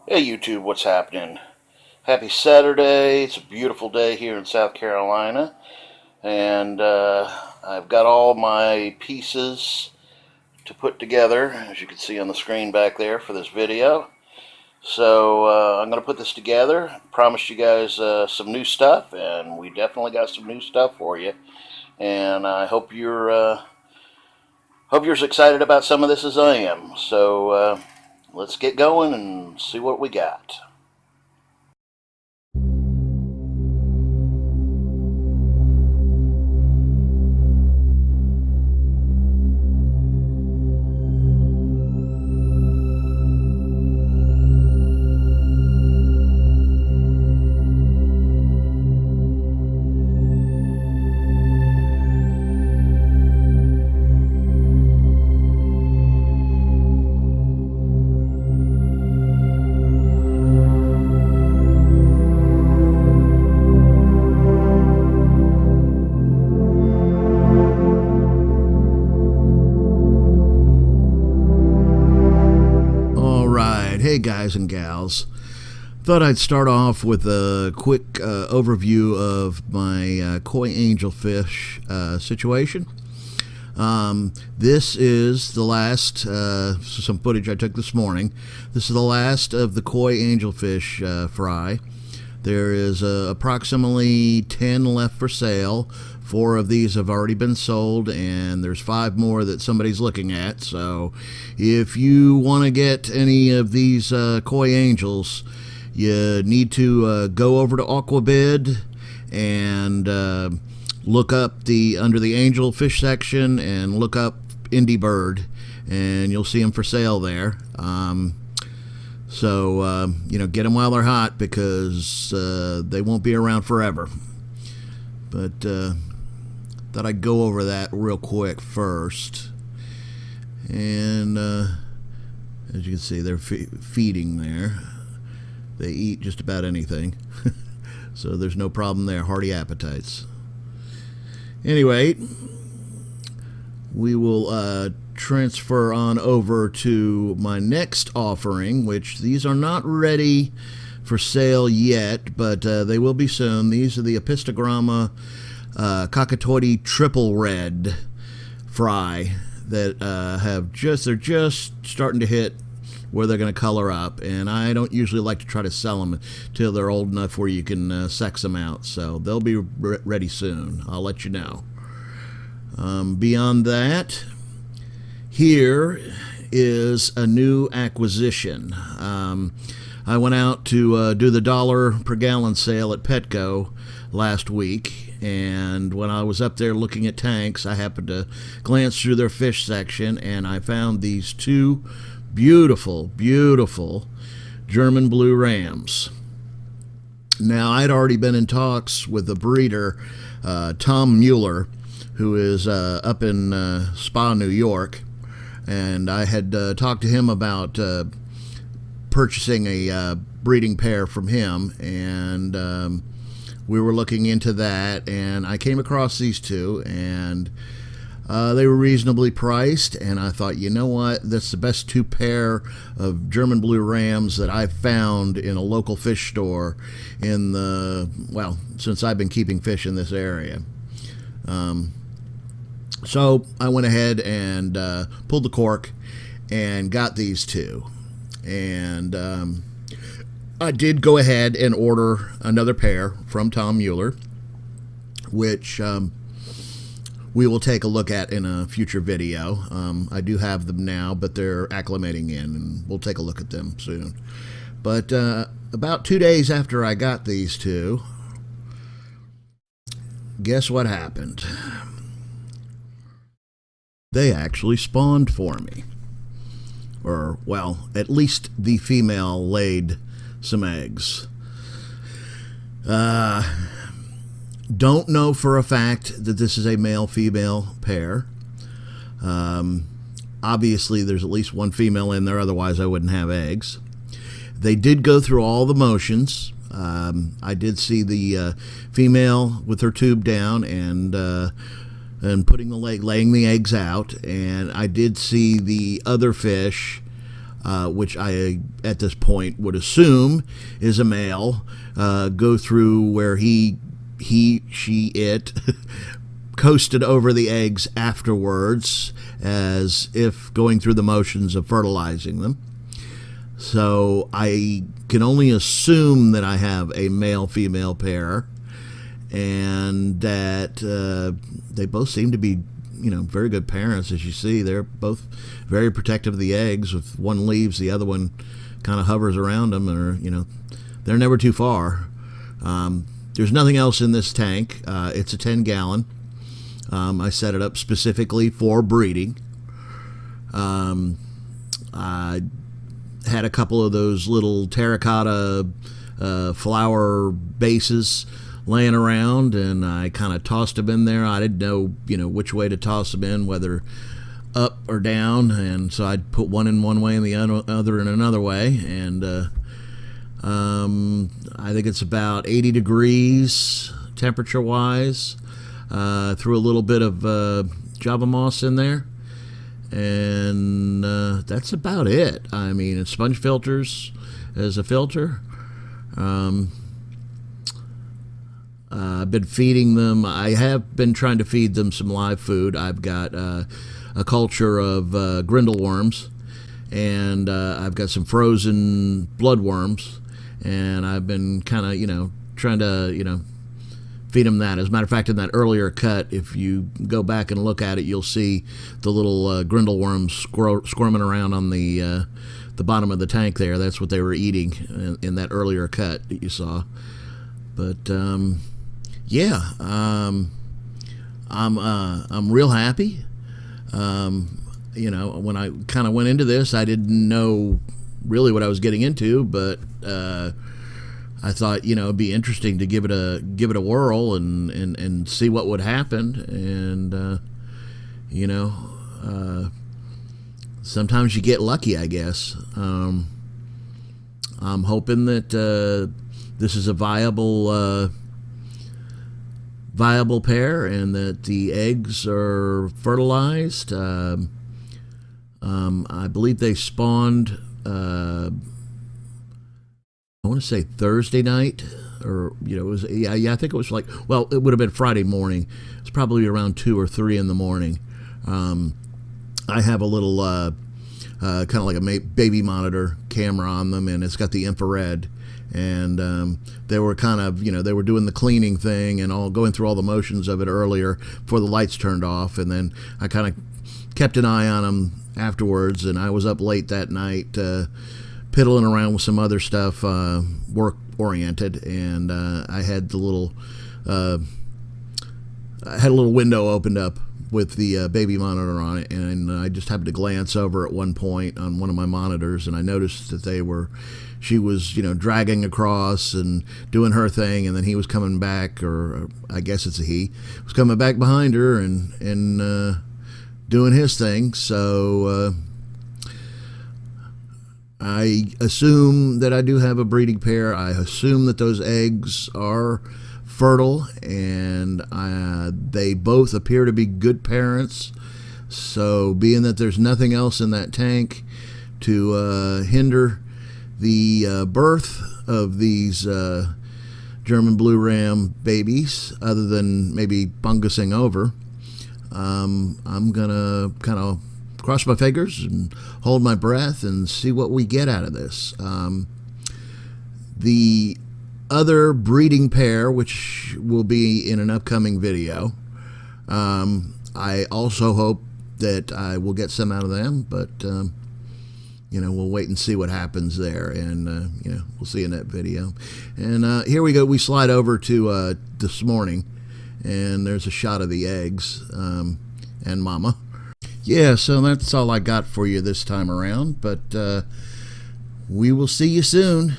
Hey YouTube, what's happening? Happy Saturday. It's a beautiful day here in South Carolina, and I've got all my pieces to put together, as you can see on the screen back there for this video. So I'm going to put this together. Promised you guys some new stuff, and we definitely got some new stuff for you. And I hope you're as excited about some of this as I am. So let's get going and see what we got. Hey guys and gals, thought I'd start off with a quick overview of my koi angelfish situation. This is the last, some footage I took this morning. This is the last of the koi angelfish fry. There is approximately 10 left for sale. 4 of these have already been sold, and there's 5 more that somebody's looking at. So if you want to get any of these koi angels, you need to go over to Aquabid and look up under the angel fish section and look up Indie Bird, and you'll see them for sale there. So get them while they're hot, because they won't be around forever. But thought I'd go over that real quick first. And as you can see, they're feeding there. They eat just about anything. So there's no problem there. Hearty appetites. Anyway, we will transfer on over to my next offering, which these are not ready for sale yet, but they will be soon. These are the Apistogramma Cockatoidi Triple Red fry that they're just starting to hit where they're going to color up, and I don't usually like to try to sell them until they're old enough where you can sex them out. So they'll be ready soon. I'll let you know. Beyond that, here is a new acquisition. I went out to do the $1 per gallon sale at Petco last week, and when I was up there looking at tanks, I happened to glance through their fish section, and I found these 2 beautiful German blue rams. Now, I'd already been in talks with the breeder, Tom Mueller, who is up in Spa, New York, and I had talked to him about purchasing a breeding pair from him, and we were looking into that, and I came across these 2, and they were reasonably priced, and I thought, you know what, that's the best 2 pair of German blue rams that I've found in a local fish store since I've been keeping fish in this area. So I went ahead and pulled the cork and got these 2. And I did go ahead and order another pair from Tom Mueller, which we will take a look at in a future video. I do have them now, but they're acclimating in, and we'll take a look at them soon. But about 2 days after I got these 2, guess what happened? They actually spawned for me. Or, well, at least the female laid some eggs. Don't know for a fact that this is a male-female pair. Obviously, there's at least one female in there, otherwise I wouldn't have eggs. They did go through all the motions. I did see the female with her tube down and laying the eggs out, and I did see the other fish which I at this point would assume is a male, go through where he, she, it coasted over the eggs afterwards, as if going through the motions of fertilizing them. So I can only assume that I have a male-female pair, and that they both seem to be, very good parents. As you see, they're both very protective of the eggs. If one leaves, the other one kind of hovers around them, or they're never too far. There's nothing else in this tank. It's a 10-gallon. I set it up specifically for breeding. I had a couple of those little terracotta flower bases laying around, and I kind of tossed them in there. I didn't know, which way to toss them in, whether up or down, and so I'd put one in one way and the other in another way. And I think it's about 80 degrees temperature-wise. Threw a little bit of Java moss in there, and that's about it. I mean, it's sponge filters as a filter. I've been feeding them. I have been trying to feed them some live food. I've got a culture of grindle worms, and I've got some frozen bloodworms, and I've been kind of, trying to, feed them that. As a matter of fact, in that earlier cut, if you go back and look at it, you'll see the little grindle worms squirming around on the bottom of the tank there. That's what they were eating in that earlier cut that you saw. But yeah, I'm real happy. When I kind of went into this, I didn't know really what I was getting into, but I thought, it'd be interesting to give it a whirl and see what would happen. And sometimes you get lucky, I guess. I'm hoping that this is a viable pair, and that the eggs are fertilized. I believe they spawned, I want to say Thursday night, or it was, I think it was it would have been Friday morning. It's probably around 2 or 3 in the morning. I have a little kind of like a baby monitor camera on them, and it's got the infrared. And they were kind of, they were doing the cleaning thing and all, going through all the motions of it earlier before the lights turned off. And then I kind of kept an eye on them afterwards, and I was up late that night piddling around with some other stuff, work oriented, and I had a little window opened up with the baby monitor on it, and I just happened to glance over at one point on one of my monitors, and I noticed that she was dragging across and doing her thing, and then he was coming back, or I guess it's a he, was coming back behind her and doing his thing. So I assume that I do have a breeding pair. I assume that those eggs are fertile, and they both appear to be good parents. So being that there's nothing else in that tank to hinder the birth of these German blue ram babies, other than maybe fungusing over, I'm gonna kind of cross my fingers and hold my breath and see what we get out of this. The other breeding pair, which will be in an upcoming video, I also hope that I will get some out of them, but we'll wait and see what happens there, and we'll see in that video. And here we go. We slide over to this morning, and there's a shot of the eggs and mama. Yeah, so that's all I got for you this time around, but we will see you soon.